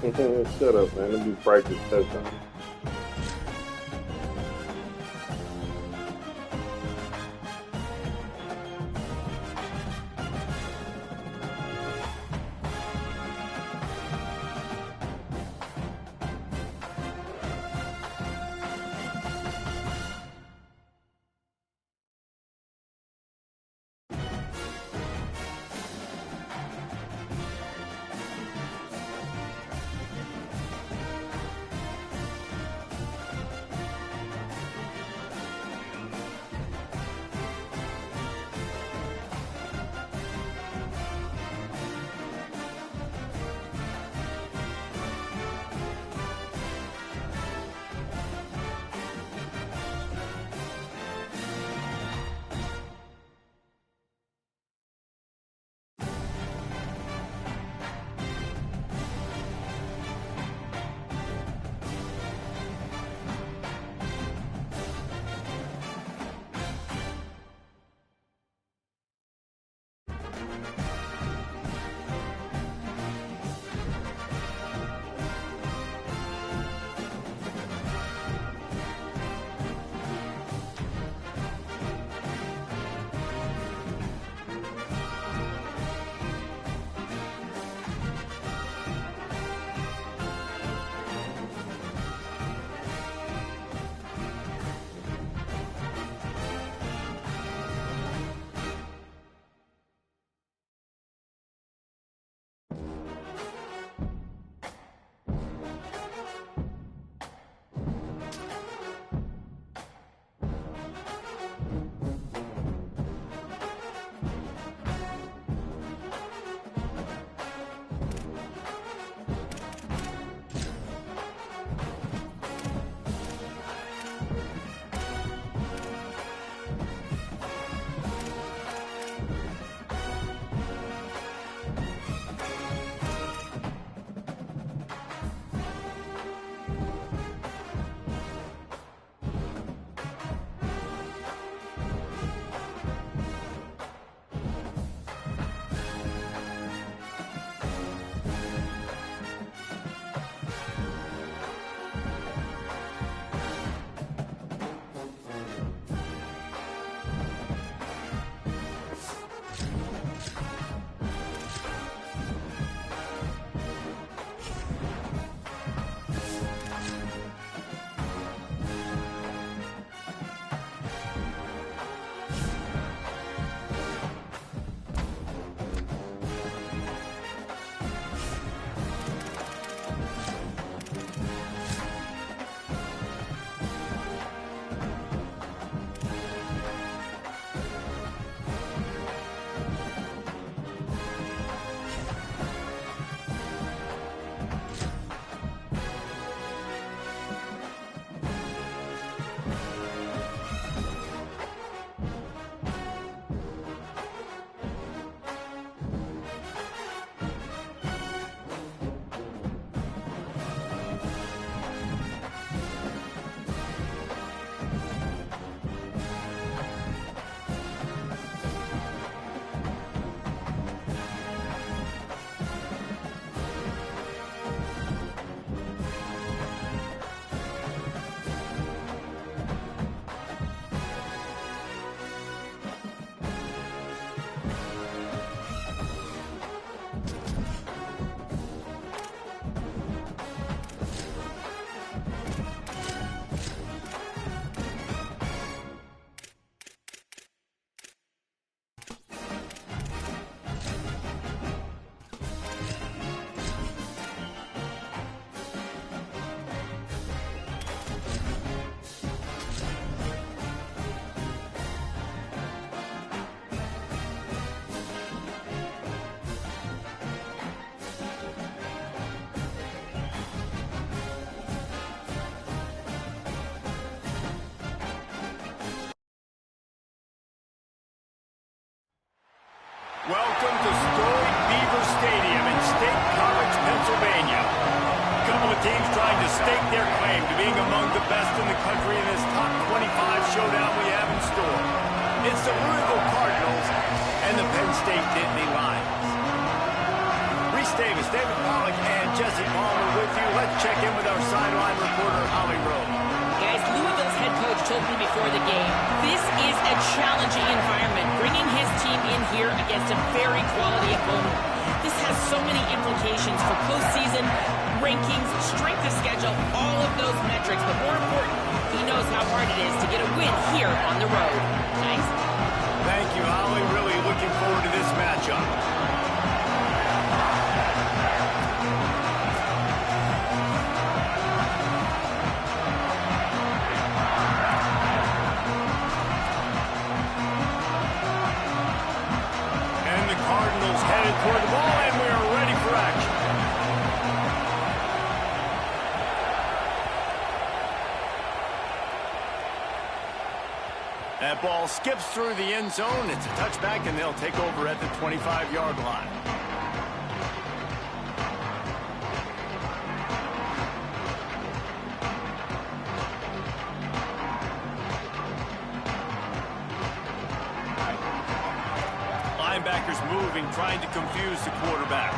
Shut up, man. Let me practice touchdown. Welcome to storied Beaver Stadium in State College, Pennsylvania. A couple of teams trying to stake their claim to being among the best in the country in this top 25 showdown we have in store. It's the Louisville Cardinals and the Penn State Nittany Lions. Reese Davis, David Pollack, and Jesse Palmer with you. Let's check in with our sideline reporter, Holly Rowe. Guys, Louisville's head coach told me before the game, this is a challenging environment, bringing his team in here against a very quality opponent. This has so many implications for postseason, rankings, strength of schedule, all of those metrics. But more important, he knows how hard it is to get a win here on the road. Thanks. Thank you, Holly. Really looking forward to this matchup. And the Cardinals headed toward the ball, and we are ready for action. That ball skips through the end zone. It's a touchback, and they'll take over at the 25-yard line. Linebackers moving, trying to confuse the quarterback.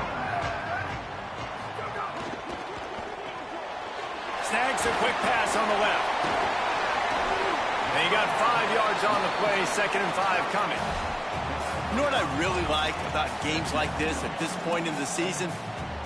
Snags a quick pass on the left. And he got 5 yards on the play, 2nd and 5 coming. You know what I really like about games like this at this point in the season?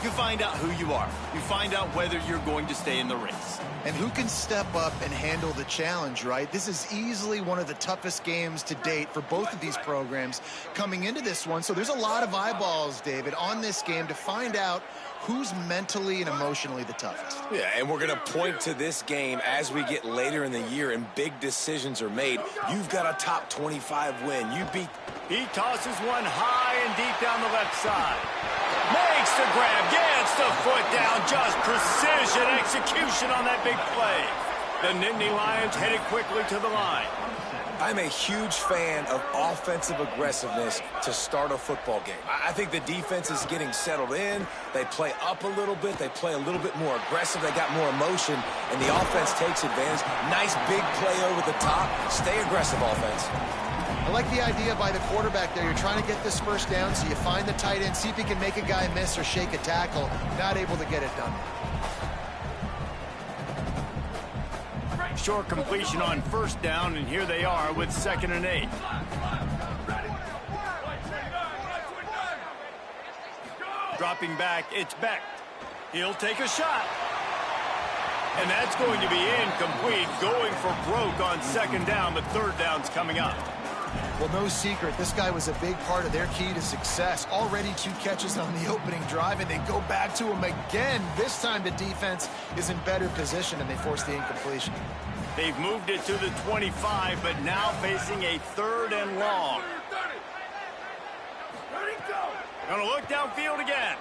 You find out who you are. You find out whether you're going to stay in the race. And who can step up and handle the challenge, right? This is easily one of the toughest games to date for both of these programs coming into this one. So there's a lot of eyeballs, David, on this game to find out who's mentally and emotionally the toughest. Yeah, and we're going to point to this game as we get later in the year and big decisions are made. You've got a top 25 win. You beat... He tosses one high and deep down the left side. Makes the grab, gets the foot down, just precision execution on that big play. The Nittany Lions headed quickly to the line. I'm a huge fan of offensive aggressiveness to start a football game. I think the defense is getting settled in. They play up a little bit. They play a little bit more aggressive. They got more emotion, and the offense takes advantage. Nice big play over the top. Stay aggressive, offense. I like the idea by the quarterback there. You're trying to get this first down, so you find the tight end, see if he can make a guy miss or shake a tackle. Not able to get it done. Short completion on first down, and here they are with 2nd and 8. Dropping back, it's Beck. He'll take a shot. And that's going to be incomplete, going for broke on 2nd down, but 3rd down's coming up. Well, no secret, this guy was a big part of their key to success. Already 2 catches on the opening drive, and they go back to him again. This time the defense is in better position, and they force the incompletion. They've moved it to the 25, but now facing a 3rd and long. Gonna look downfield again.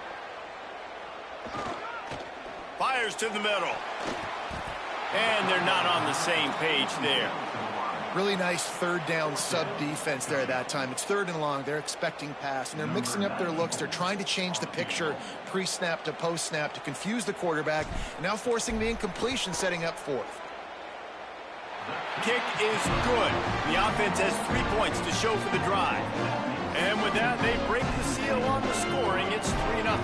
Fires to the middle. And they're not on the same page there. Really nice 3rd down sub-defense there at that time. It's 3rd and long. They're expecting pass, and they're mixing up their looks. They're trying to change the picture pre-snap to post-snap to confuse the quarterback, and now forcing the incompletion, setting up 4th. Kick is good. The offense has 3 points to show for the drive. And with that, they break the seal on the scoring. It's 3-0.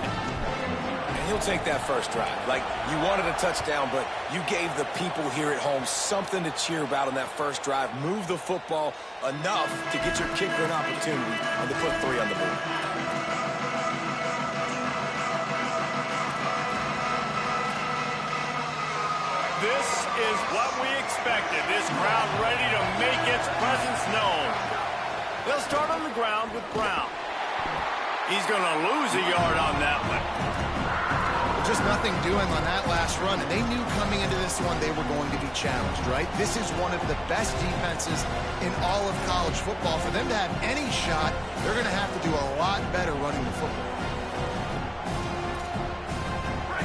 And he'll take that first drive. Like, you wanted a touchdown, but you gave the people here at home something to cheer about on that first drive. Move the football enough to get your kicker an opportunity and to put 3 on the board. This is what we expected. This crowd ready to make its presence known. They'll start on the ground with Brown. He's going to lose a yard on that one. Just nothing doing on that last run, and they knew coming into this one they were going to be challenged, right? This is one of the best defenses in all of college football. For them to have any shot, they're going to have to do a lot better running the football.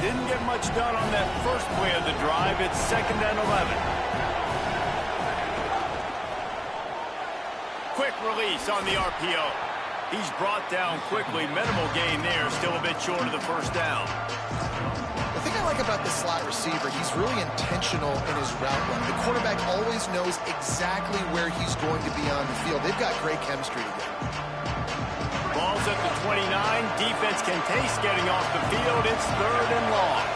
Didn't get much done on that first play of the drive. It's 2nd and 11. Quick release on the RPO. He's brought down quickly. Minimal gain there. Still a bit short of the first down. The thing I like about this slot receiver, he's really intentional in his route run. The quarterback always knows exactly where he's going to be on the field. They've got great chemistry together. Ball Ball's at the 29. Defense can taste getting off the field. It's 3rd and long.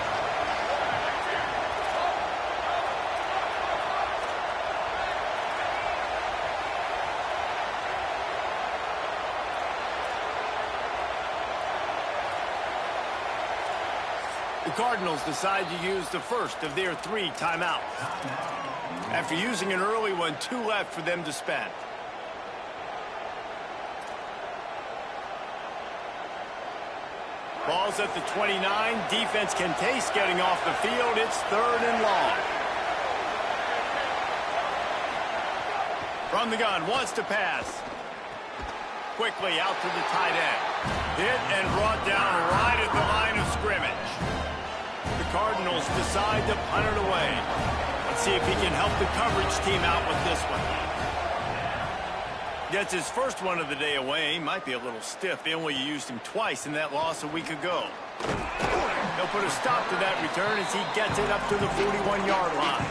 The Cardinals decide to use the first of their 3 timeouts. After using an early one, 2 left for them to spend. Ball's at the 29. Defense can taste getting off the field. It's 3rd and long. From the gun, wants to pass. Quickly out to the tight end. Hit and brought down right at the line of scrimmage. The Cardinals decide to punt it away. Let's see if he can help the coverage team out with this one. Gets his first one of the day away. Might be a little stiff. They only used him twice in that loss a week ago. They'll put a stop to that return as he gets it up to the 41-yard line.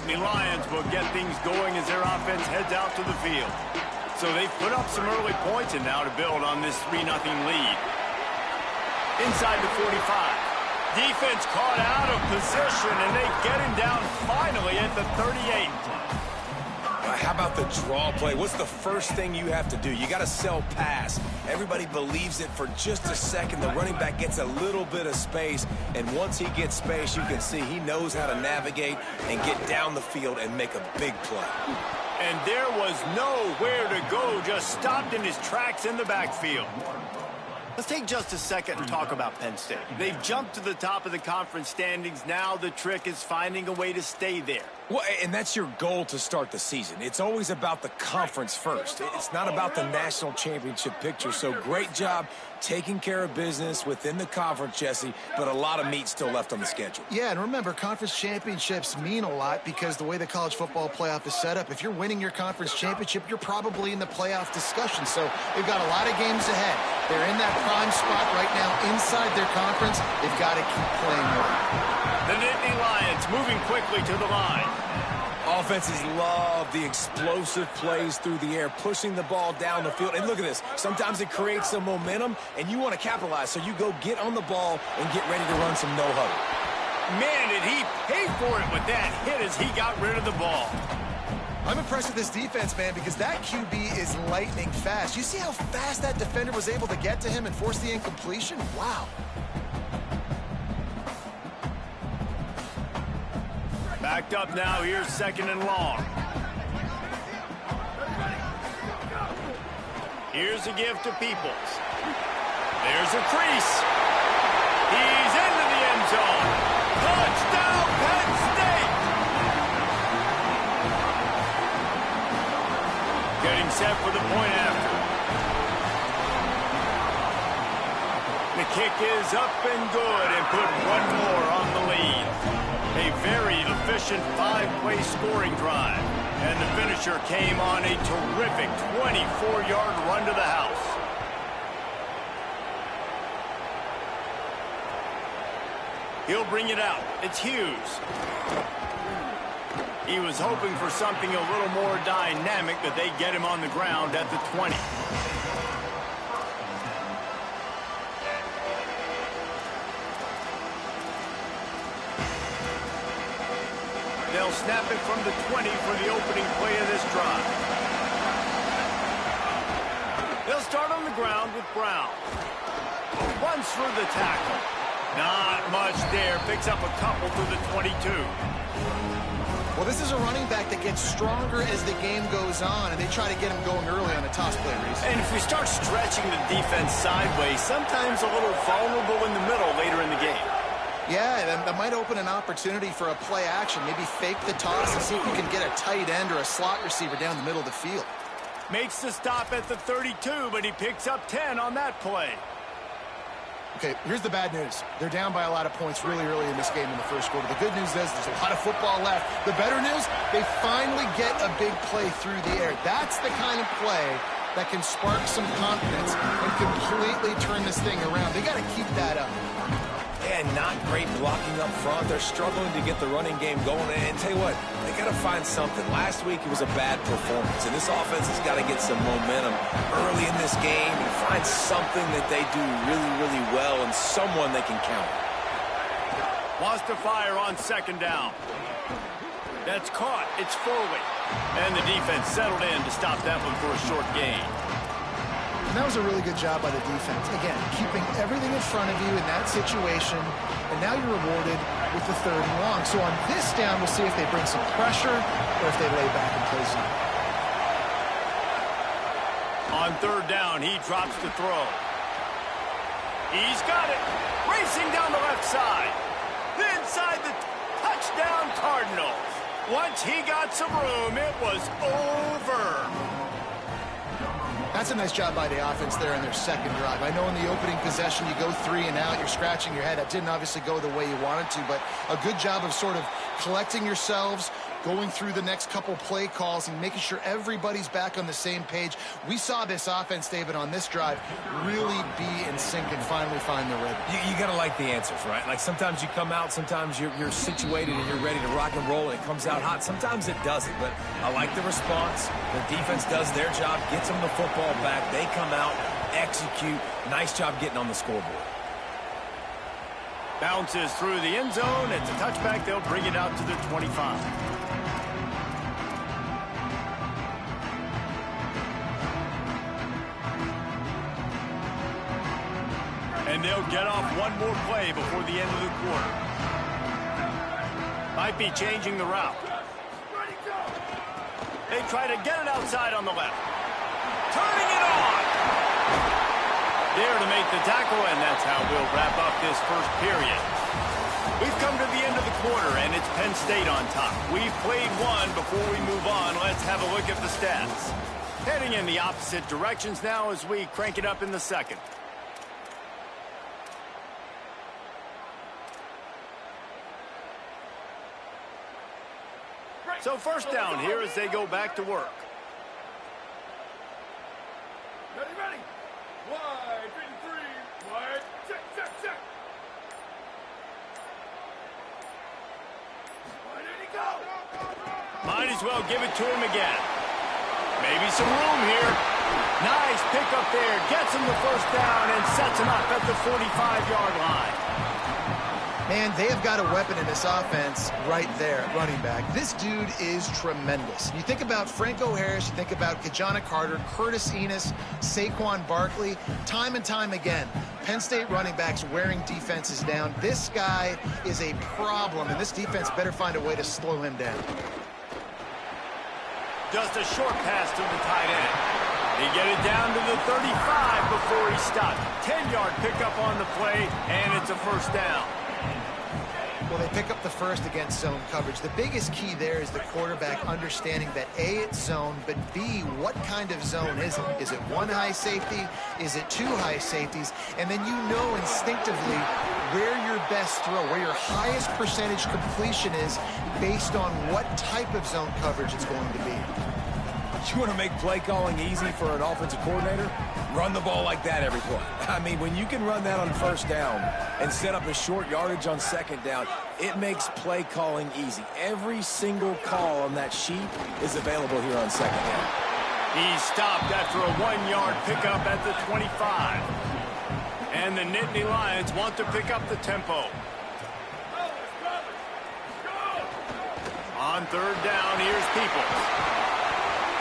Lions will get things going as their offense heads out to the field. So they've put up some early points and now to build on this 3-0 lead. Inside the 45. Defense caught out of position and they get him down finally at the 38. How about the draw play? What's the first thing you have to do? You got to sell pass. Everybody believes it for just a second. The running back gets a little bit of space, and once he gets space, you can see he knows how to navigate and get down the field and make a big play. And there was nowhere to go, just stopped in his tracks in the backfield. Let's take just a second and talk about Penn State. They've jumped to the top of the conference standings. Now the trick is finding a way to stay there. Well, and that's your goal to start the season. It's always about the conference first. It's not about the national championship picture. So great job taking care of business within the conference, Jesse, but a lot of meat still left on the schedule. Yeah, and remember, conference championships mean a lot because the way the college football playoff is set up, if you're winning your conference championship, you're probably in the playoff discussion. So they've got a lot of games ahead. They're in that prime spot right now inside their conference. They've got to keep playing well. The Nittany Lions moving quickly to the line. Offenses love the explosive plays through the air, pushing the ball down the field. And look at this. Sometimes it creates some momentum, and you want to capitalize. So you go get on the ball and get ready to run some no-huddle. Man, did he pay for it with that hit as he got rid of the ball. I'm impressed with this defense, man, because that QB is lightning fast. You see how fast that defender was able to get to him and force the incompletion? Wow. Backed up now, here's 2nd and long. Here's a give to Peoples. There's a crease. He's into the end zone. Touchdown, Penn State! Getting set for the point after. The kick is up and good and put one more on the lead. A very efficient 5-play scoring drive. And the finisher came on a terrific 24-yard run to the house. He'll bring it out. It's Hughes. He was hoping for something a little more dynamic, but they get him on the ground at the 20. They'll snap it from the 20 for the opening play of this drive. They'll start on the ground with Brown. Runs through the tackle. Not much there. Picks up a couple to the 22. Well, this is a running back that gets stronger as the game goes on, and they try to get him going early on the toss play, Reese. And if we start stretching the defense sideways, sometimes a little vulnerable in the middle later in the game. Yeah, that might open an opportunity for a play action. Maybe fake the toss and see if you can get a tight end or a slot receiver down the middle of the field. Makes the stop at the 32, but he picks up 10 on that play. Okay, here's the bad news. They're down by a lot of points really early in this game in the first quarter. The good news is there's a lot of football left. The better news, they finally get a big play through the air. That's the kind of play that can spark some confidence and completely turn this thing around. They got to keep that up. And not great blocking up front. They're struggling to get the running game going. And tell you what, they got to find something. Last week it was a bad performance, and this offense has got to get some momentum early in this game and find something that they do really, really well and someone they can count. Wants to fire on second down. That's caught. It's Foley. And the defense settled in to stop that one for a short gain. And that was a really good job by the defense. Again, keeping everything in front of you in that situation, and now you're rewarded with the 3rd and long. So on this down, we'll see if they bring some pressure or if they lay back and play zone. On 3rd down, he drops to throw. He's got it. Racing down the left side. Inside the touchdown Cardinals. Once he got some room, it was over. That's a nice job by the offense there in their second drive. I know in the opening possession you go 3 and out, you're scratching your head. That didn't obviously go the way you wanted to, but a good job of sort of collecting yourselves, going through the next couple play calls and making sure everybody's back on the same page. We saw this offense, David, on this drive really be in sync and finally find the rhythm. You got to like the answers, right? Like sometimes you come out, sometimes you're situated and you're ready to rock and roll and it comes out hot. Sometimes it doesn't, but I like the response. The defense does their job, gets them the football back. They come out, execute. Nice job getting on the scoreboard. Bounces through the end zone. It's a touchback. They'll bring it out to their 25. And they'll get off one more play before the end of the quarter. Might be changing the route. They try to get it outside on the left. Turning it on. There to make the tackle, and that's how we'll wrap up this first period. We've come to the end of the quarter, and it's Penn State on top. We've played one. Before we move on, let's have a look at the stats. Heading in the opposite directions now as we crank it up in the second. So first down here as they go back to work. Ready. Wide, 3, wide, check. Why did he go? Might as well give it to him again. Maybe some room here. Nice pickup there. Gets him the first down and sets him up at the 45-yard line. Man, they have got a weapon in this offense right there, running back. This dude is tremendous. You think about Franco Harris, you think about Kajana Carter, Curtis Enos, Saquon Barkley, time and time again, Penn State running backs wearing defenses down. This guy is a problem, and this defense better find a way to slow him down. Just a short pass to the tight end. They get it down to the 35 before he stopped. 10-yard pickup on the play, and it's a first down. Well, they pick up the first against zone coverage. The biggest key there is the quarterback understanding that A, it's zone, but B, what kind of zone is it? Is it one high safety? Is it two high safeties? And then you know instinctively where your best throw, where your highest percentage completion is based on what type of zone coverage it's going to be. You want to make play calling easy for an offensive coordinator? Run the ball like that every play. I mean, when you can run that on first down and set up a short yardage on second down, it makes play calling easy. Every single call on that sheet is available here on second down. He's stopped after a 1-yard pickup at the 25. And the Nittany Lions want to pick up the tempo. On third down, here's Peoples.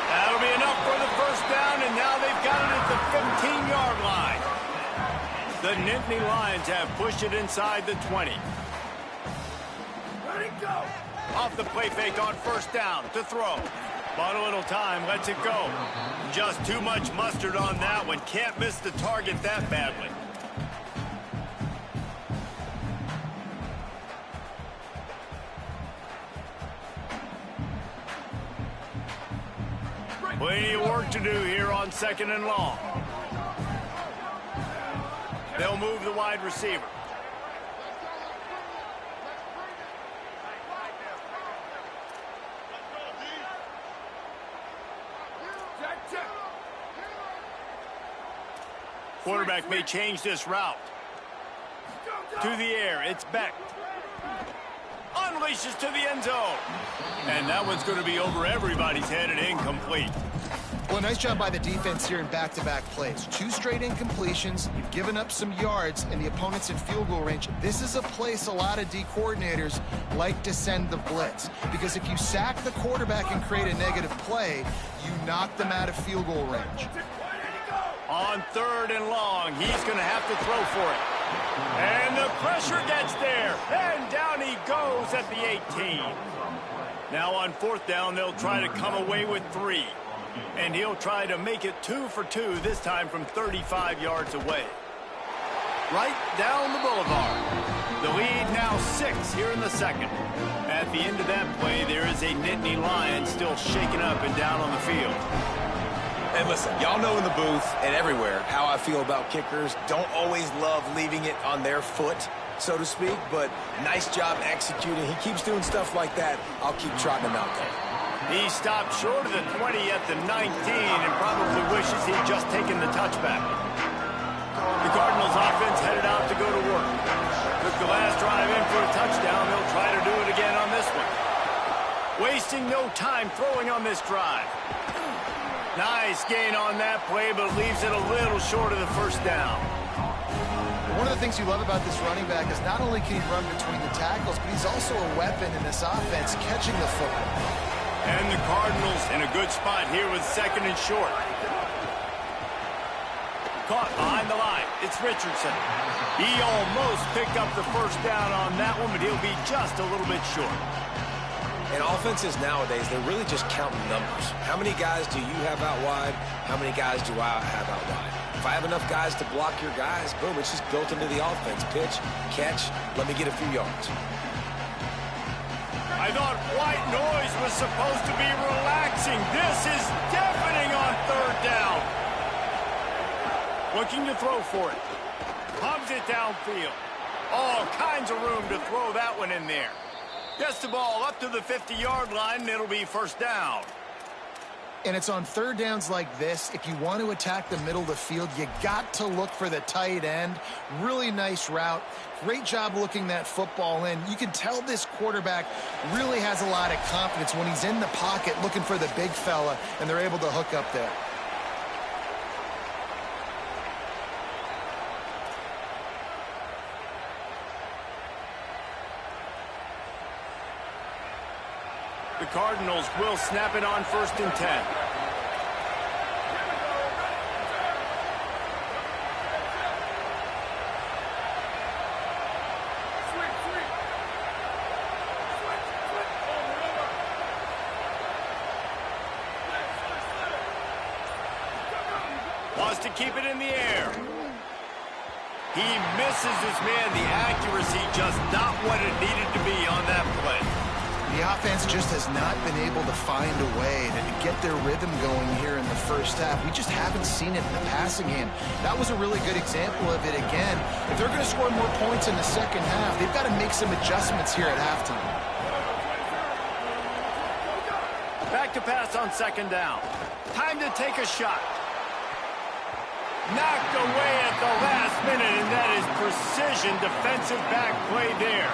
That'll be enough for the first down, and now they've got it at the 15-yard line. The Nittany Lions have pushed it inside the 20. Ready, go. Off the play fake on first down to throw. But a little time, lets it go. Just too much mustard on that one. Can't miss the target that badly. Plenty of work to do here on second and long. They'll move the wide receiver. Quarterback may change this route. To the air, it's Beck. Unleashes to the end zone. And that one's going to be over everybody's head and incomplete. Well, nice job by the defense here in back-to-back plays. 2 straight incompletions. You've given up some yards, and the opponent's in field goal range. This is a place a lot of D coordinators like to send the blitz, because if you sack the quarterback and create a negative play, you knock them out of field goal range. On 3rd and long, he's going to have to throw for it. And the pressure gets there. And down he goes at the 18. Now on 4th down, they'll try to come away with 3. And he'll try to make it 2 for 2, this time from 35 yards away. Right down the boulevard. The lead now 6 here in the 2nd. At the end of that play, there is a Nittany Lion still shaking up and down on the field. And listen, y'all know in the booth and everywhere how I feel about kickers. Don't always love leaving it on their foot, so to speak, but nice job executing. He keeps doing stuff like that. I'll keep trotting him out there. He stopped short of the 20 at the 19 and probably wishes he'd just taken the touchback. The Cardinals offense headed out to go to work. Took the last drive in for a touchdown. They'll try to do it again on this one. Wasting no time throwing on this drive. Nice gain on that play, but leaves it a little short of the 1st down. One of the things you love about this running back is not only can he run between the tackles, but he's also a weapon in this offense catching the football. And the Cardinals in a good spot here with 2nd and short. Caught behind the line. It's Richardson. He almost picked up the 1st down on that one, but he'll be just a little bit short. And offenses nowadays, they're really just counting numbers. How many guys do you have out wide? How many guys do I have out wide? If I have enough guys to block your guys, boom, it's just built into the offense. Pitch, catch, let me get a few yards. I thought white noise was supposed to be relaxing. This is deafening on 3rd down. Looking to throw for it. Pumps it downfield. All kinds of room to throw that one in there. Gets the ball up to the 50-yard line, and it'll be 1st down. And it's on 3rd downs like this. If you want to attack the middle of the field, you got to look for the tight end. Really nice route. Great job looking that football in. You can tell this quarterback really has a lot of confidence when he's in the pocket looking for the big fella, and they're able to hook up there. The Cardinals will snap it on 1st and 10. Wants to keep it in the air. He misses his man. The accuracy just not what it needed to be on that play. The offense just has not been able to find a way to get their rhythm going here in the 1st half. We just haven't seen it in the passing game. That was a really good example of it again. If they're going to score more points in the 2nd half, they've got to make some adjustments here at halftime. Back to pass on 2nd down. Time to take a shot. Knocked away at the last minute, and that is precision defensive back play there.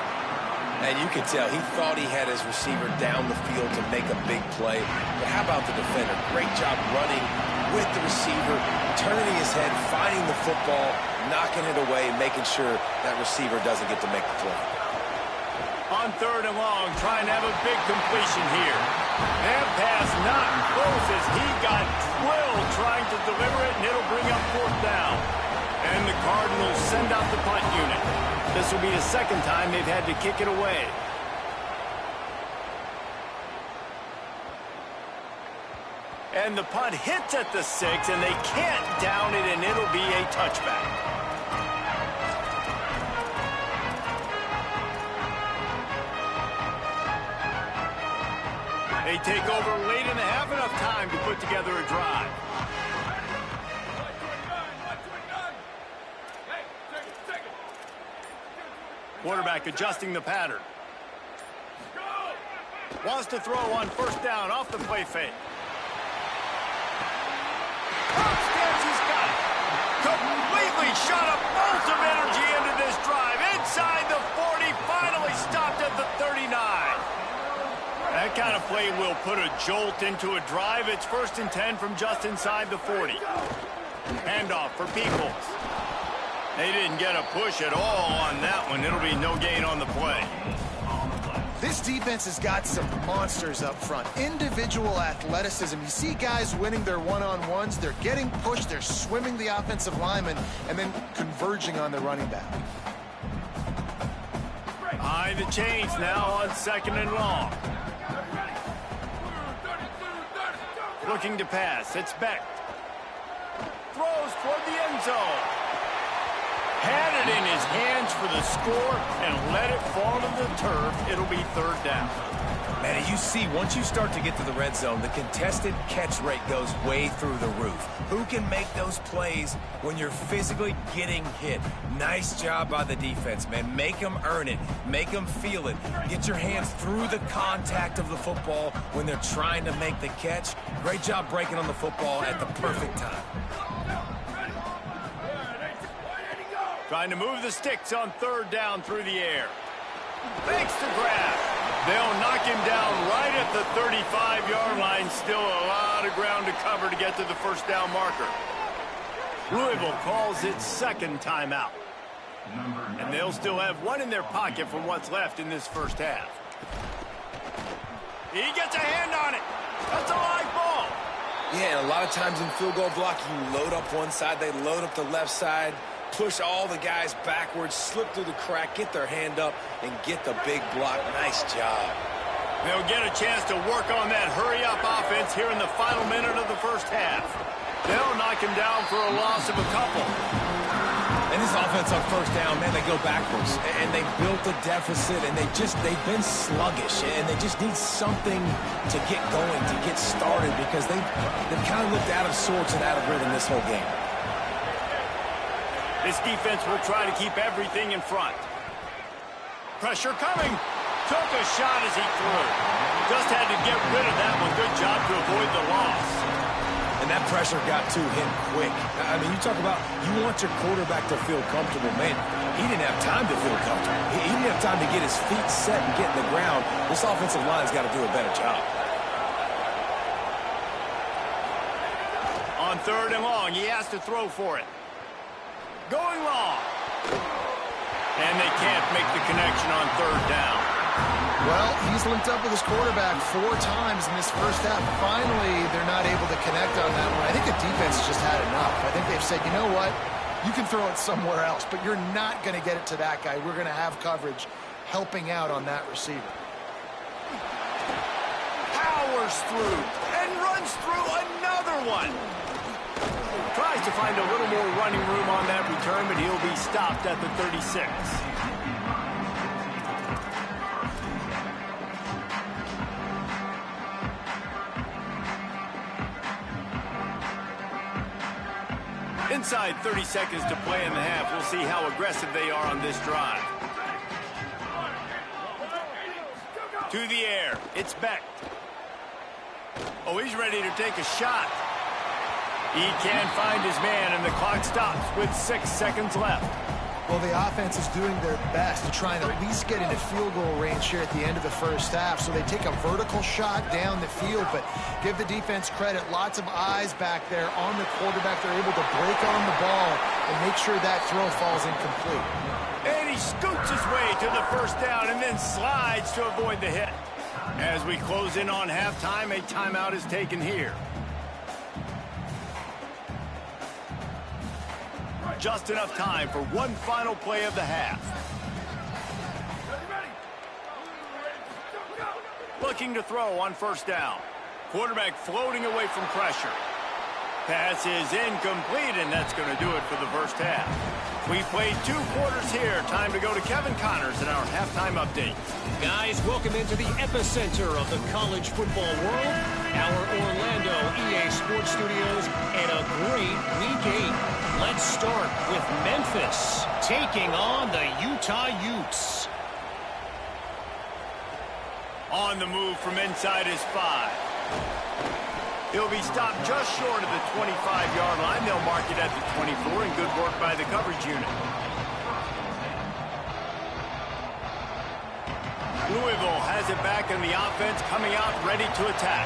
And you can tell he thought he had his receiver down the field to make a big play. But how about the defender? Great job running with the receiver, turning his head, finding the football, knocking it away, making sure that receiver doesn't get to make the play. On 3rd and long, trying to have a big completion here. That pass not close as he got drilled trying to deliver it, and it'll bring up 4th down. And the Cardinals send out the punt unit. This will be the 2nd time they've had to kick it away. And the punt hits at the 6, and they can't down it, and it'll be a touchback. They take over late in the half, enough time to put together a drive. Hey, Quarterback adjusting the pattern. Wants to throw on first down off the play fake. Upstairs, he's got it. Completely shot a bolt of energy into this drive. Inside the 40, finally stopped at the 39. That kind of play will put a jolt into a drive. It's 1st and 10 from just inside the 40. Handoff for Peoples. They didn't get a push at all on that one. It'll be no gain on the play. This defense has got some monsters up front. Individual athleticism. You see guys winning their one-on-ones. They're getting pushed. They're swimming the offensive lineman and then converging on the running back. High the chains now on 2nd and long. Looking to pass. It's Beck. Throws toward the end zone. Had it in his hands for the score and let it fall to the turf. It'll be 3rd down. Man, you see, once you start to get to the red zone, the contested catch rate goes way through the roof. Who can make those plays when you're physically getting hit? Nice job by the defense, man. Make them earn it. Make them feel it. Get your hands through the contact of the football when they're trying to make the catch. Great job breaking on the football at the perfect time. Trying to move the sticks on 3rd down through the air. Fakes the grab. They'll knock him down right at the 35-yard line. Still a lot of ground to cover to get to the 1st down marker. Louisville calls its 2nd timeout. And they'll still have one in their pocket from what's left in this 1st half. He gets a hand on it. That's a live ball. Yeah, and a lot of times in field goal block, you load up one side, they load up the left side, push all the guys backwards, slip through the crack, get their hand up, and get the big block. Nice job. They'll get a chance to work on that hurry-up offense here in the final minute of the 1st half. They'll knock him down for a loss of a couple. And this offense on 1st down, man, they go backwards. And they built a deficit, and they've been sluggish. And they just need something to get going, to get started, because they've kind of looked out of sorts and out of rhythm this whole game. This defense will try to keep everything in front. Pressure coming. Took a shot as he threw. Just had to get rid of that one. Good job to avoid the loss. And that pressure got to him quick. I mean, you talk about you want your quarterback to feel comfortable. Man, he didn't have time to feel comfortable. He didn't have time to get his feet set and get in the ground. This offensive line's got to do a better job. On 3rd and long, he has to throw for it. Going long. And they can't make the connection on 3rd down. Well, he's linked up with his quarterback 4 times in this 1st half. Finally, they're not able to connect on that one. I think the defense just had enough. I think they've said, you know what? You can throw it somewhere else, but you're not going to get it to that guy. We're going to have coverage helping out on that receiver. Powers through and runs through another one. Tries to find a little more running room on that return, but he'll be stopped at the 36. Inside 30 seconds to play in the half. We'll see how aggressive they are on this drive. To the air. It's Beck. Oh, he's ready to take a shot. He can't find his man, and the clock stops with 6 seconds left. Well, the offense is doing their best to try and at least get into field goal range here at the end of the 1st half. So they take a vertical shot down the field, but give the defense credit. Lots of eyes back there on the quarterback. They're able to break on the ball and make sure that throw falls incomplete. And he scoots his way to the 1st down and then slides to avoid the hit. As we close in on halftime, a timeout is taken here. Just enough time for one final play of the half. Looking to throw on 1st down. Quarterback floating away from pressure. Pass is incomplete, and that's going to do it for the 1st half. We played 2 quarters here. Time to go to Kevin Connors in our halftime update. Guys, welcome into the epicenter of the college football world, our Orlando EA Sports Studios, and a great Week 8. Let's start with Memphis. taking on the Utah Utes. On the move from inside his 5. He'll be stopped just short of the 25-yard line. They'll mark it at the 24, and good work by the coverage unit. Louisville has it back in the offense, coming out ready to attack.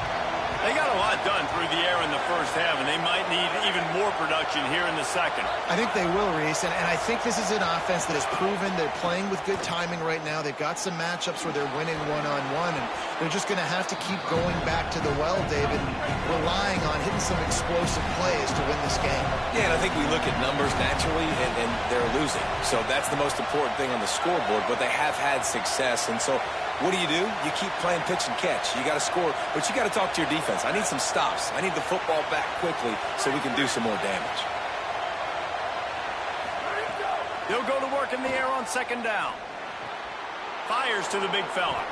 They got a lot done through the air in the first half, and they might need even more production here in the second. I think they will, Reese, and I think this is an offense that has proven they're playing with good timing right now. They've got some matchups where they're winning one-on-one, and they're just going to have to keep going back to the well, David, and relying on hitting some explosive plays to win this game. Yeah, and I think we look at numbers naturally, and they're losing. So that's the most important thing on the scoreboard, but they have had success, and so what do? You keep playing pitch and catch. You got to score, but you got to talk to your defense. I need some stops. I need the football back quickly so we can do some more damage. He'll go to work in the air on second down. Fires to the big fella.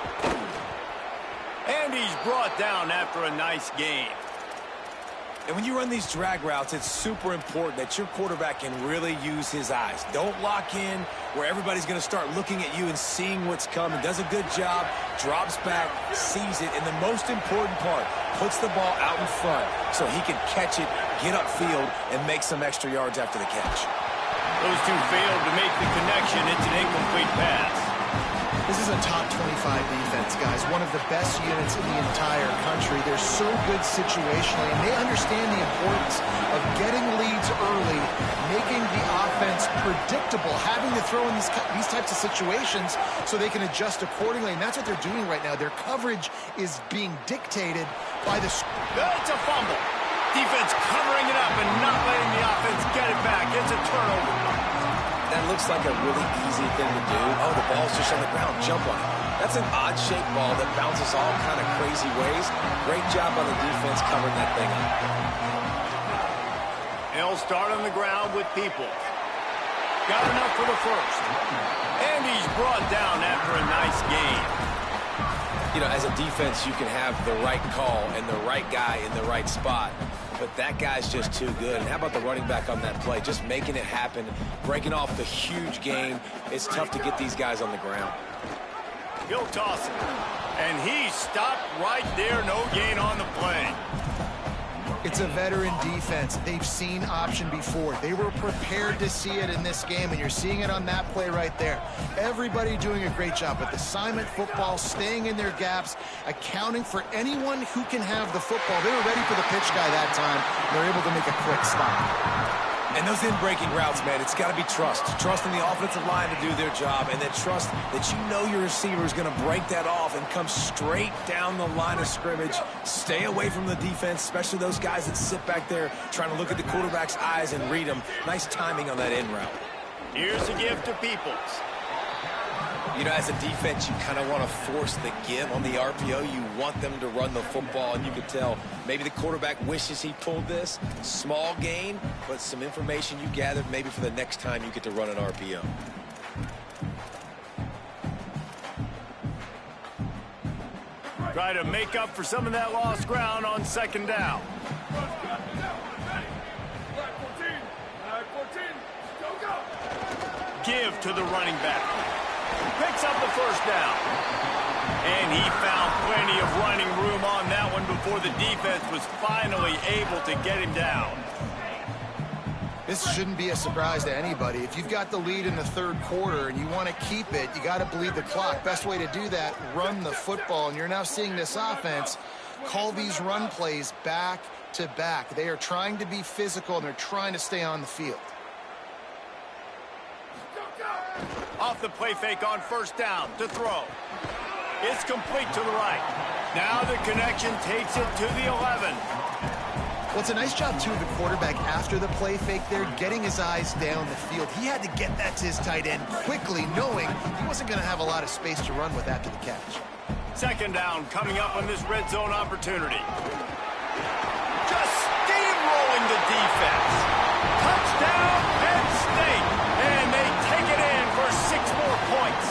And he's brought down after a nice gain. And when you run these drag routes, it's super important that your quarterback can really use his eyes. Don't lock in where everybody's going to start looking at you and seeing what's coming. Does a good job, drops back, sees it, and the most important part, puts the ball out in front so he can catch it, get upfield, and make some extra yards after the catch. Those two failed to make the connection. It's an incomplete pass. This is a top 25 defense, guys. One of the best units in the entire country. They're so good situationally, and they understand the importance of getting leads early, making the offense predictable, having to throw in these types of situations so they can adjust accordingly, and that's what they're doing right now. Their coverage is being dictated by the... It's a fumble. Defense covering it up and not letting the offense get it back. It's a turnover. That looks like a really easy thing to do. Oh, the ball's just on the ground. Jump on it. That's an odd-shaped ball that bounces all kind of crazy ways. Great job on the defense covering that thing up. He'll start on the ground with people. Got enough for the first. And he's brought down after a nice gain. You know, as a defense, you can have the right call and the right guy in the right spot. But that guy's just too good. And how about the running back on that play? Just making it happen, breaking off the huge game. It's tough to get these guys on the ground. He'll toss it. And he stopped right there. No gain on the play. It's a veteran defense. They've seen option before. They were prepared to see it in this game, and you're seeing it on that play right there. Everybody doing a great job with assignment football, staying in their gaps, accounting for anyone who can have the football. They were ready for the pitch guy that time. They're able to make a quick stop. And those in-breaking routes, man, it's got to be trust. Trust in the offensive line to do their job, and then trust that you know your receiver is going to break that off and come straight down the line of scrimmage. Stay away from the defense, especially those guys that sit back there trying to look at the quarterback's eyes and read them. Nice timing on that in route. Here's a gift to Peoples. You know, as a defense, you kind of want to force the give on the RPO. You want them to run the football, and you can tell maybe the quarterback wishes he pulled this. Small gain, but some information you gathered maybe for the next time you get to run an RPO. Try to make up for some of that lost ground on second down. Give to the running back. Picks up the first down. And he found plenty of running room on that one before the defense was finally able to get him down. This shouldn't be a surprise to anybody. If you've got the lead in the third quarter and you want to keep it, you got to bleed the clock. Best way to do that, run the football. And you're now seeing this offense call these run plays back to back. They are trying to be physical, and they're trying to stay on the field. Off the play fake on first down to throw. It's complete to the right. Now the connection takes it to the 11. Well, it's a nice job, too, of the quarterback after the play fake there, getting his eyes down the field. He had to get that to his tight end quickly, knowing he wasn't going to have a lot of space to run with after the catch. Second down coming up on this red zone opportunity. Just steamrolling the defense. Touchdown, Penn State. And they take it in for 6 more points.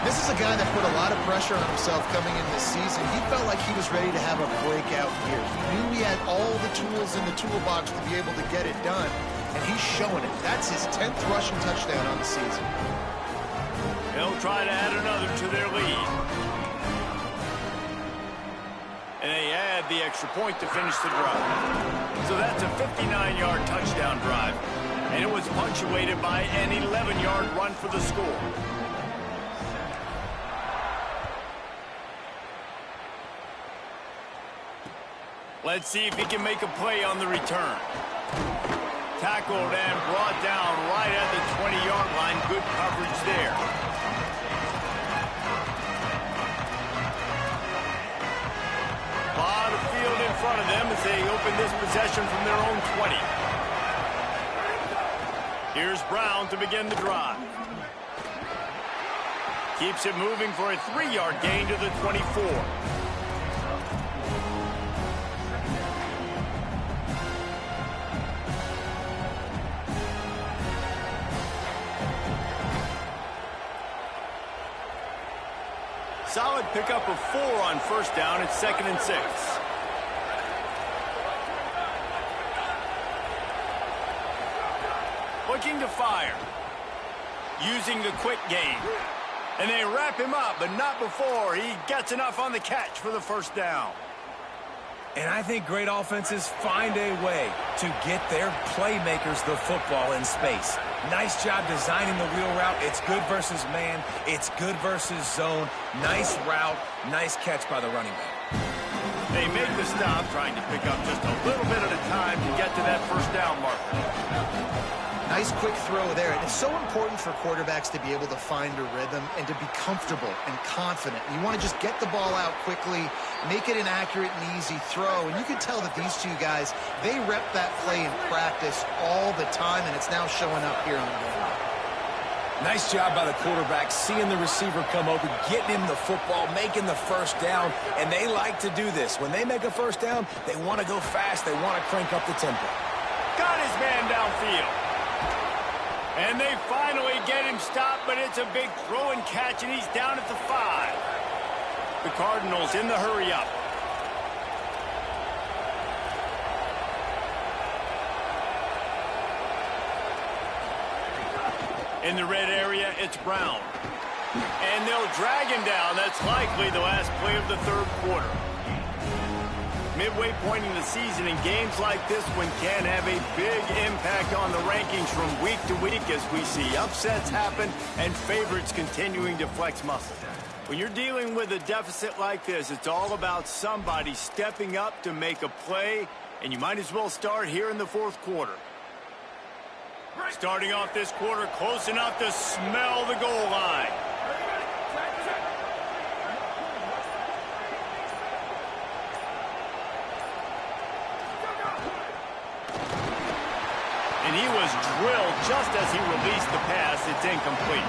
This is a guy that put a lot of pressure on himself coming into this season. He felt like he was ready to have a breakout year. He knew he had all the tools in the toolbox to be able to get it done. and he's showing it. That's his 10th rushing touchdown on the season. They'll try to add another to their lead. And they add the extra point to finish the drive. So that's a 59-yard touchdown drive. And it was punctuated by an 11-yard run for the score. Let's see if he can make a play on the return. Tackled and brought down right at the 20-yard line. Good coverage there. A lot of field in front of them as they open this possession from their own 20. Here's Brown to begin the drive. Keeps it moving for a 3-yard gain to the 24. Solid pickup of 4 on first down. It's 2nd and 6. Looking to fire. Using the quick game. And they wrap him up, but not before he gets enough on the catch for the first down. And I think great offenses find a way to get their playmakers the football in space. Nice job designing the wheel route. It's good versus man. It's good versus zone. Nice route. Nice catch by the running back. They make the stop, trying to pick up just a little bit at a time to get to that first down marker. Nice quick throw there. And it's so important for quarterbacks to be able to find a rhythm and to be comfortable and confident. You want to just get the ball out quickly, make it an accurate and easy throw. And you can tell that these two guys, they rep that play in practice all the time, and it's now showing up here on the game. Nice job by the quarterback, seeing the receiver come open, getting him the football, making the first down, and they like to do this. When they make a first down, they want to go fast. They want to crank up the tempo. Got his man downfield. And they finally get him stopped, but it's a big throw and catch, and he's down at the 5. The Cardinals in the hurry-up. In the red area, it's Brown. And they'll drag him down. That's likely the last play of the third quarter. Midway point in the season, and games like this one can have a big impact on the rankings from week to week as we see upsets happen and favorites continuing to flex muscle. When you're dealing with a deficit like this, it's all about somebody stepping up to make a play, and you might as well start here in the fourth quarter. Starting off this quarter close enough to smell the goal line. And he was drilled just as he released the pass. It's incomplete.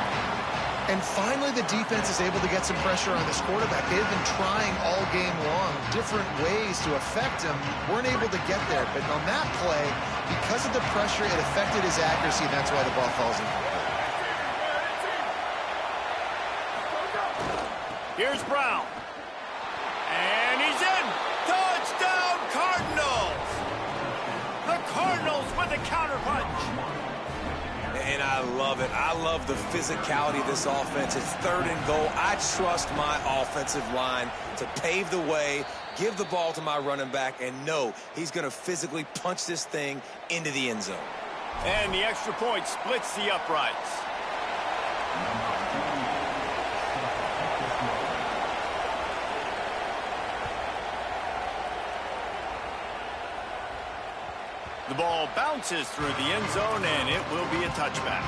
And finally, the defense is able to get some pressure on this quarterback. They've been trying all game long, different ways to affect him. Weren't able to get there. But on that play, because of the pressure, it affected his accuracy, and that's why the ball falls in. Here's Brown. And he's in. Touchdown, Cardinals! The Cardinals with a counterpunch. And I love it. I love the physicality of this offense. It's 3rd and goal. I trust my offensive line to pave the way, give the ball to my running back, and know he's going to physically punch this thing into the end zone. And the extra point splits the uprights. The ball bounces through the end zone, and it will be a touchback.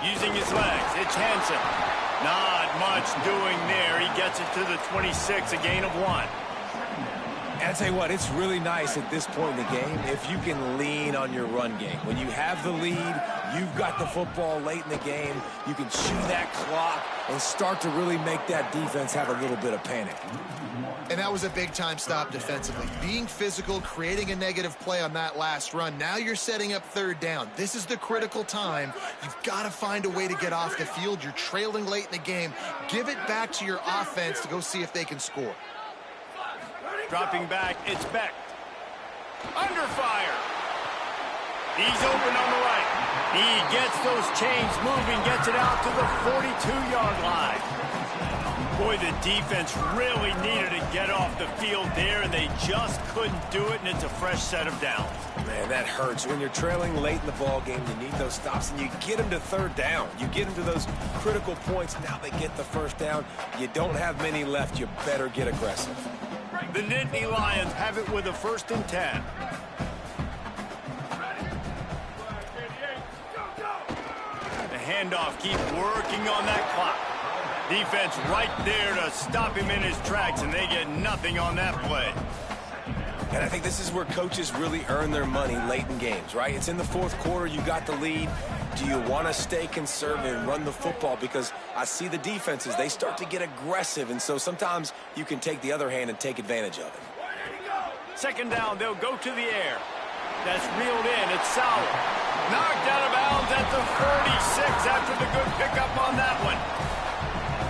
Using his legs, it's Hansen. Not much doing there. He gets it to the 26, a gain of 1. And I tell you what, it's really nice at this point in the game if you can lean on your run game. When you have the lead, You've got the football late in the game. You can chew that clock and start to really make that defense have a little bit of panic. And that was a big-time stop defensively. Being physical, creating a negative play on that last run. Now you're setting up third down. This is the critical time. You've got to find a way to get off the field. You're trailing late in the game. Give it back to your offense to go see if they can score. Dropping back, it's Beck. Under fire. He's open on the right. He gets those chains moving, gets it out to the 42-yard line. Boy, the defense really needed to get off the field there, and they just couldn't do it, and it's a fresh set of downs. Man, that hurts. When you're trailing late in the ball game, you need those stops, and you get them to third down. You get them to those critical points. Now they get the first down. You don't have many left. You better get aggressive. The Nittany Lions have it with a 1st and 10. The handoff, keep working on that clock. Defense right there to stop him in his tracks, and they get nothing on that play. And I think this is where coaches really earn their money late in games, right? It's in the 4th quarter. You got the lead. Do you want to stay conservative and run the football? Because I see the defenses, they start to get aggressive, and so sometimes you can take the other hand and take advantage of it. 2nd down, they'll go to the air. That's reeled in. It's Sauer. Knocked out of bounds at the 46 after the good pickup on that one.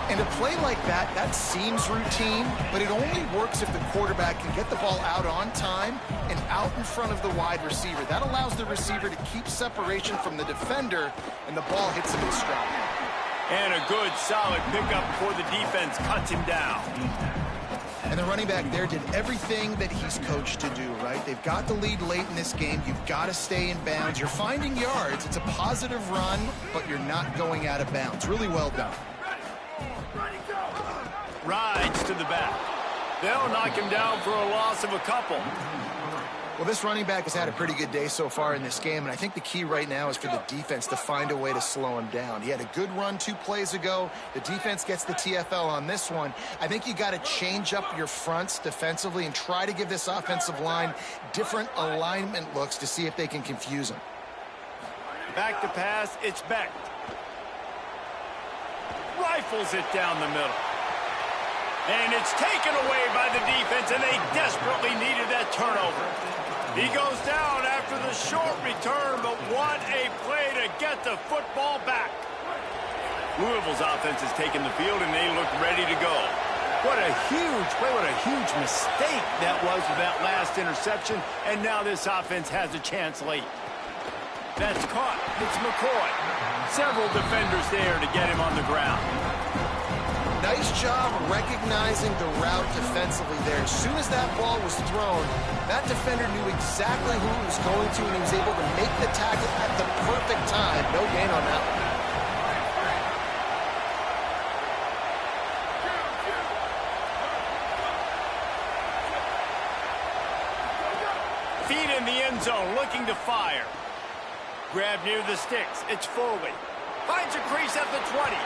And a play like that, that seems routine, but it only works if the quarterback can get the ball out on time and out in front of the wide receiver. That allows the receiver to keep separation from the defender, and the ball hits him in stride. And a good, solid pickup before the defense cuts him down. And the running back there did everything that he's coached to do, right? They've got the lead late in this game. You've got to stay in bounds. You're finding yards. It's a positive run, but you're not going out of bounds. Really well done. Rides to the back. They'll knock him down for a loss of a couple. Well, this running back has had a pretty good day so far in this game, and I think the key right now is for the defense to find a way to slow him down. He had a good run 2 plays ago. The defense gets the TFL on this one. I think you got to change up your fronts defensively and try to give this offensive line different alignment looks to see if they can confuse him. Back to pass, it's Beck. Rifles it down the middle. And it's taken away by the defense, and they desperately needed that turnover. He goes down after the short return, but what a play to get the football back. Louisville's offense has taken the field, and they look ready to go. What a huge play, what a huge mistake that was with that last interception, and now this offense has a chance late. That's caught. It's McCoy. Several defenders there to get him on the ground. Nice job recognizing the route defensively there. As soon as that ball was thrown, that defender knew exactly who it was going to, and he was able to make the tackle at the perfect time. No gain on that one. Feet in the end zone, looking to fire. Grab near the sticks. It's Foley. Finds a crease at the 20.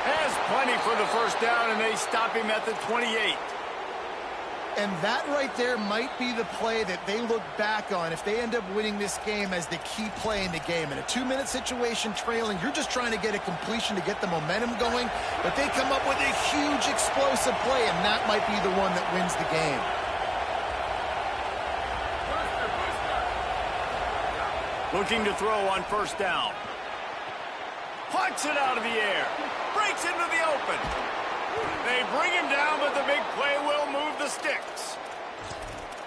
Has plenty for the first down, and they stop him at the 28. And that right there might be the play that they look back on if they end up winning this game as the key play in the game. In a 2-minute situation trailing, you're just trying to get a completion to get the momentum going, but they come up with a huge explosive play, and that might be the one that wins the game. Looking to throw on first down. Punts it out of the air. Breaks into the open. They bring him down, but the big play will move the sticks.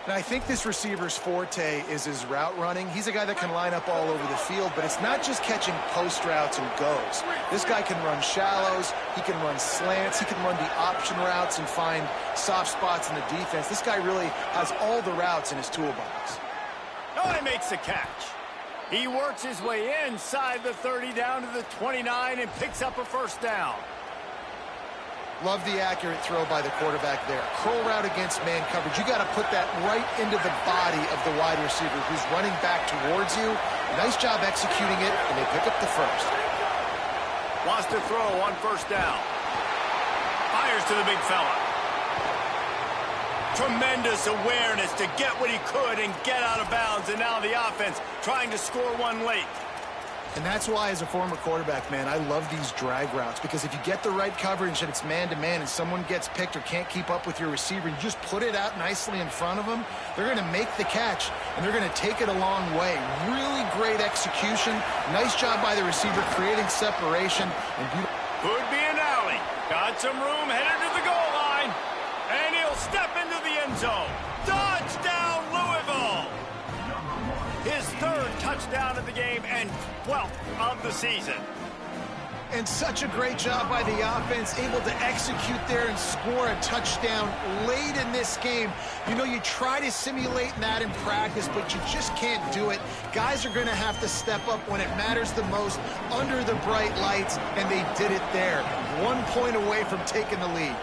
And I think this receiver's forte is his route running. He's a guy that can line up all over the field, but it's not just catching post routes and goes. This guy can run shallows. He can run slants. He can run the option routes and find soft spots in the defense. This guy really has all the routes in his toolbox. Oh, he makes the catch. He works his way inside the 30 down to the 29 and picks up a first down. Love the accurate throw by the quarterback there. Curl route against man coverage. You got to put that right into the body of the wide receiver who's running back towards you. Nice job executing it, and they pick up the first. Wants to throw on first down. Fires to the big fella. Tremendous awareness to get what he could and get out of bounds, and now the offense trying to score one late. And that's why, as a former quarterback, man, I love these drag routes, because if you get the right coverage and it's man-to-man and someone gets picked or can't keep up with your receiver, you just put it out nicely in front of them, they're going to make the catch, and they're going to take it a long way. Really great execution. Nice job by the receiver creating separation. And could be an alley. Got some room, headed to the goal line. And he'll step into the end zone. Touchdown, Louisville! His third touchdown of the game and 12th of the season. And such a great job by the offense, able to execute there and score a touchdown late in this game. You know, you try to simulate that in practice, but you just can't do it. Guys are going to have to step up when it matters the most, under the bright lights, and they did it there. 1 point away from taking the lead.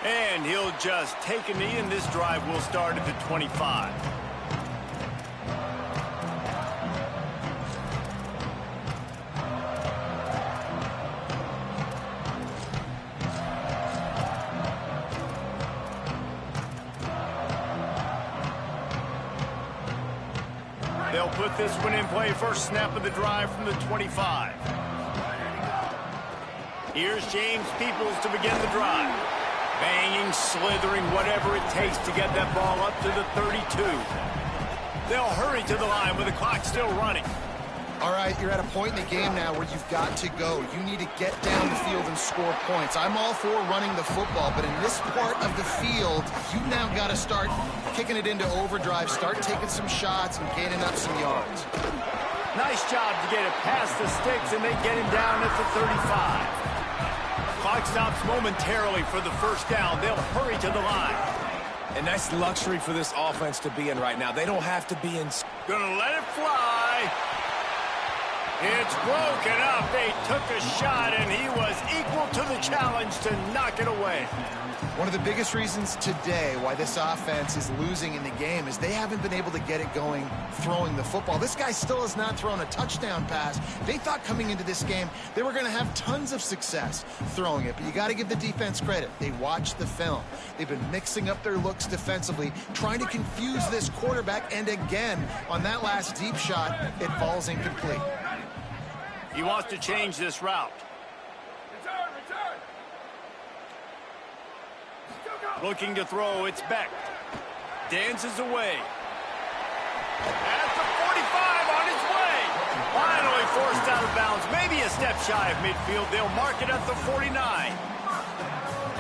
And he'll just take a knee, and this drive will start at the 25. They'll put this one in play. First snap of the drive from the 25. Here's James Peoples to begin the drive. Banging, slithering, whatever it takes to get that ball up to the 32. They'll hurry to the line with the clock still running. All right, you're at a point in the game now where you've got to go. You need to get down the field and score points. I'm all for running the football, but in this part of the field, you now got to start kicking it into overdrive, start taking some shots and gaining up some yards. Nice job to get it past the sticks, and they get him down at the 35. Clock stops momentarily for the first down. They'll hurry to the line. And that's luxury for this offense to be in right now. They don't have to be in. Gonna let it fly. It's broken up. They took a shot, and he was equal to the challenge to knock it away. One of the biggest reasons today why this offense is losing in the game is they haven't been able to get it going throwing the football. This guy still has not thrown a touchdown pass. They thought coming into this game they were going to have tons of success throwing it, but you got to give the defense credit. They watched the film. They've been mixing up their looks defensively, trying to confuse this quarterback, and again, on that last deep shot, it falls incomplete. He wants to change this route. Return. Looking to throw, it's Beck. Dances away. At the 45, on his way. Finally forced out of bounds. Maybe a step shy of midfield. They'll mark it at the 49.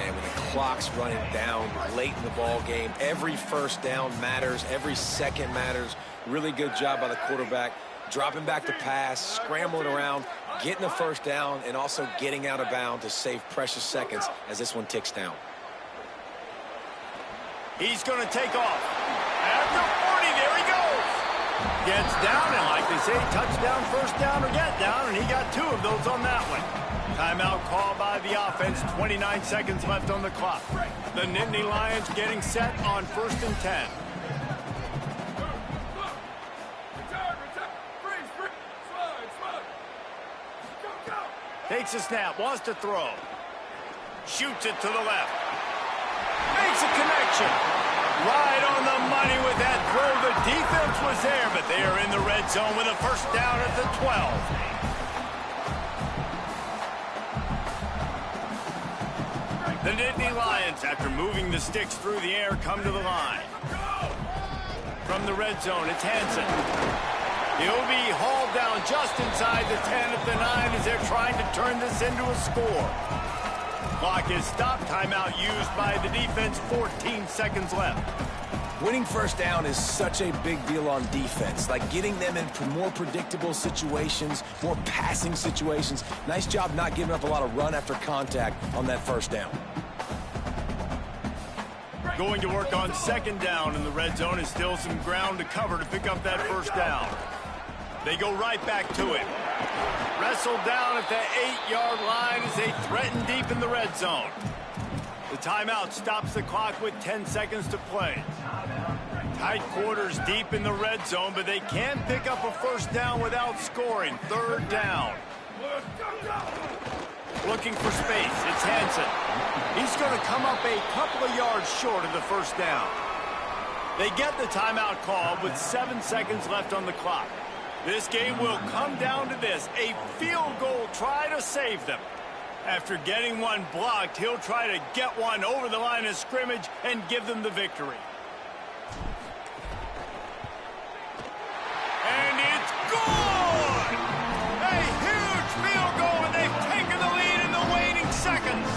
And when the clock's running down late in the ball game, every first down matters. Every second matters. Really good job by the quarterback. Dropping back to pass, scrambling around, getting the first down, and also getting out of bounds to save precious seconds as this one ticks down. He's going to take off. At the 40, there he goes. Gets down, and like they say, touchdown, first down, or get down, and he got 2 of those on that one. Timeout called by the offense, 29 seconds left on the clock. The Nittany Lions getting set on 1st and 10. Takes a snap, wants to throw. Shoots it to the left. Makes a connection. Right on the money with that throw. The defense was there, but they are in the red zone with a first down at the 12. The Nittany Lions, after moving the sticks through the air, come to the line. From the red zone, it's Hansen. He'll be hauled down just inside the 10 at the 9 as they're trying to turn this into a score. Clock is stopped. Timeout used by the defense. 14 seconds left. Winning first down is such a big deal on defense. Like getting them in more predictable situations, more passing situations. Nice job not giving up a lot of run after contact on that first down. Going to work on 2nd down in the red zone. Is still some ground to cover to pick up that first down. They go right back to it. Wrestled down at the 8-yard line as they threaten deep in the red zone. The timeout stops the clock with 10 seconds to play. Tight quarters deep in the red zone, but they can pick up a first down without scoring. 3rd down. Looking for space. It's Hansen. He's going to come up a couple of yards short of the first down. They get the timeout called with 7 seconds left on the clock. This game will come down to this, a field goal try to save them. After getting one blocked, he'll try to get one over the line of scrimmage and give them the victory. And it's good! A huge field goal, and they've taken the lead in the waning seconds.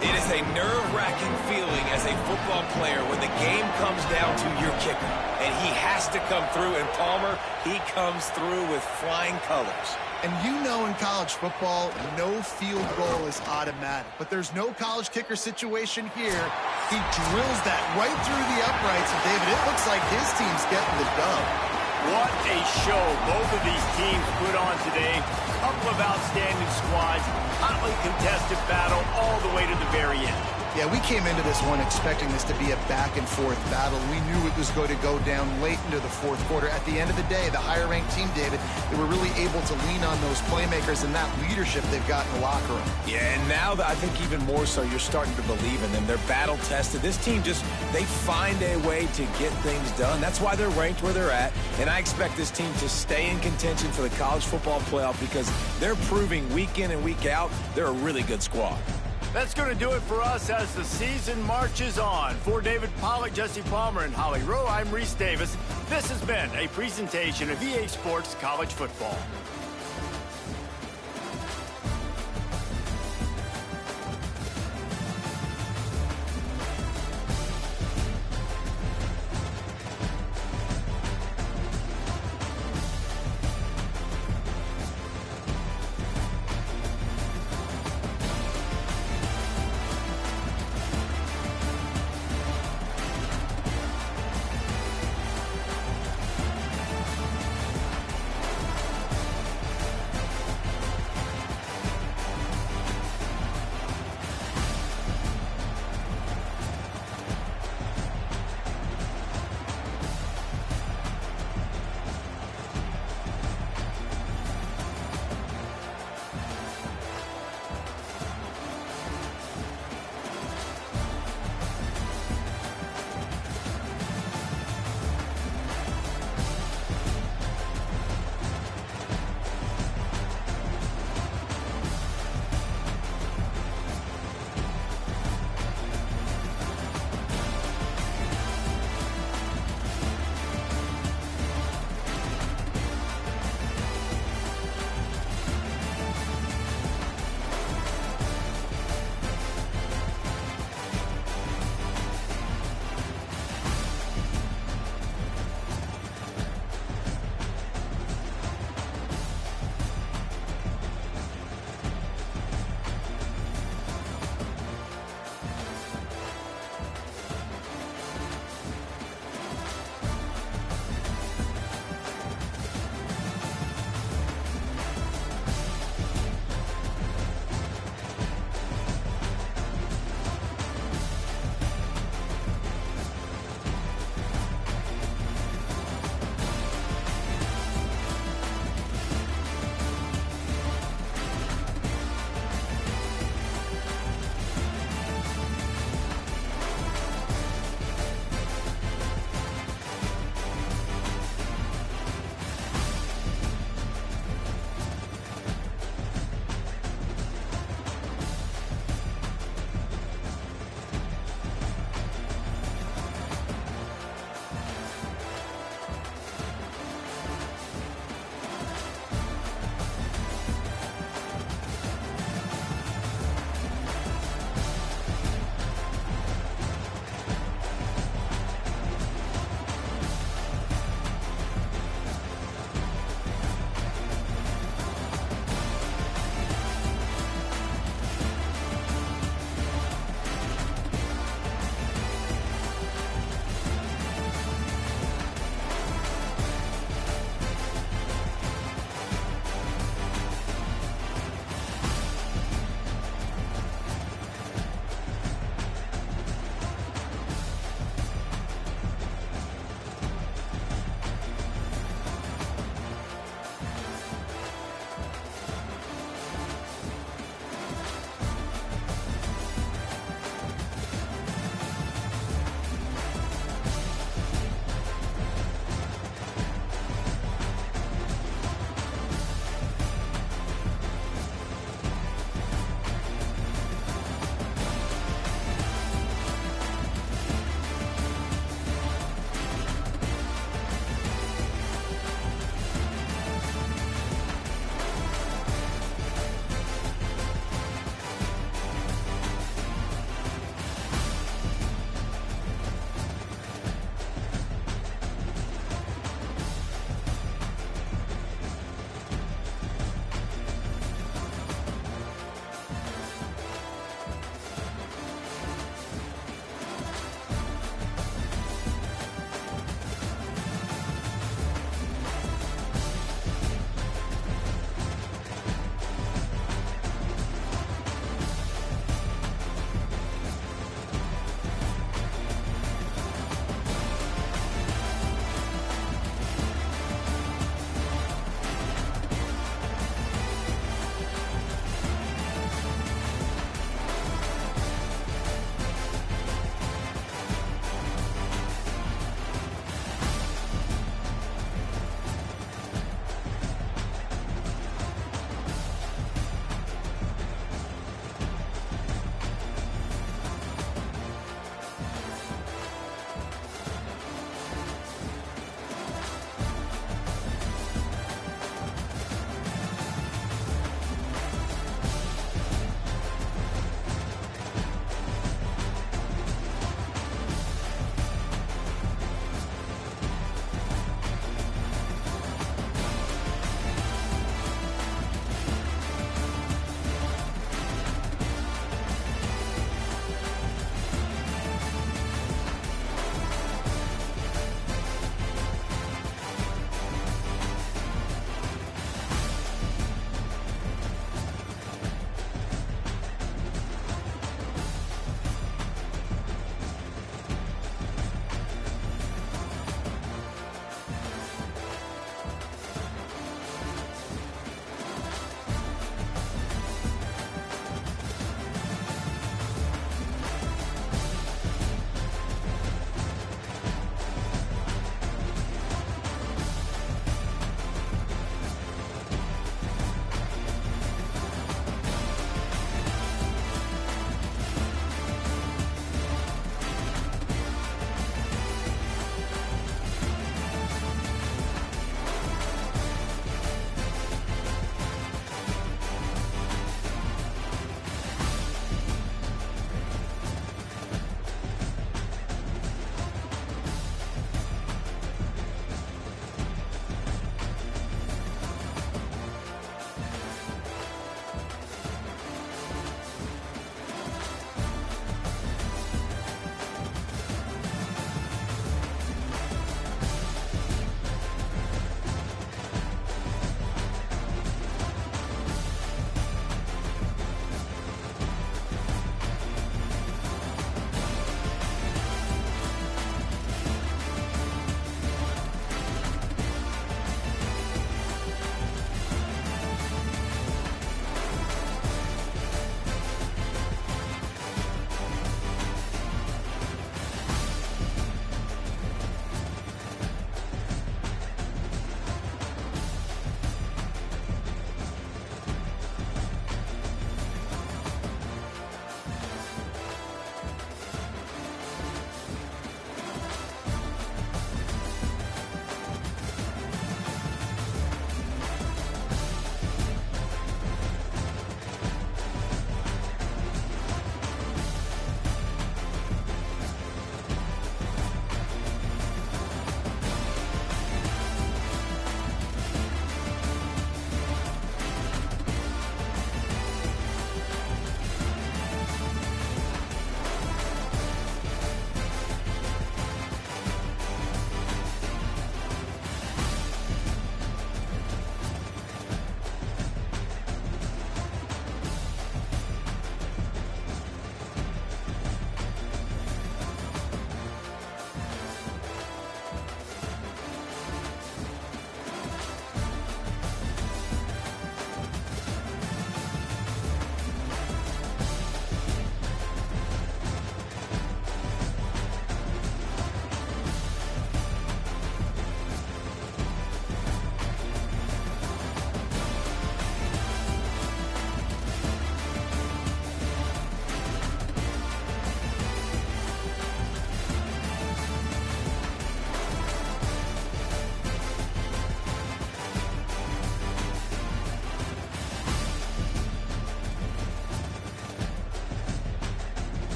It is a nerve-wracking feeling as a football player when the game comes down to your kicker. And he has to come through, and Palmer, he comes through with flying colors. And you know in college football, no field goal is automatic. But there's no college kicker situation here. He drills that right through the uprights. And David, it looks like his team's getting the dub. What a show both of these teams put on today. Couple of outstanding squads, hotly contested battle all the way to the very end. Yeah, we came into this one expecting this to be a back-and-forth battle. We knew it was going to go down late into the fourth quarter. At the end of the day, the higher-ranked team, David, they were really able to lean on those playmakers and that leadership they've got in the locker room. Yeah, and now I think even more so, you're starting to believe in them. They're battle-tested. This team they find a way to get things done. That's why they're ranked where they're at. And I expect this team to stay in contention for the college football playoff because they're proving week in and week out they're a really good squad. That's going to do it for us as the season marches on. For David Pollack, Jesse Palmer, and Holly Rowe, I'm Reese Davis. This has been a presentation of EA Sports College Football.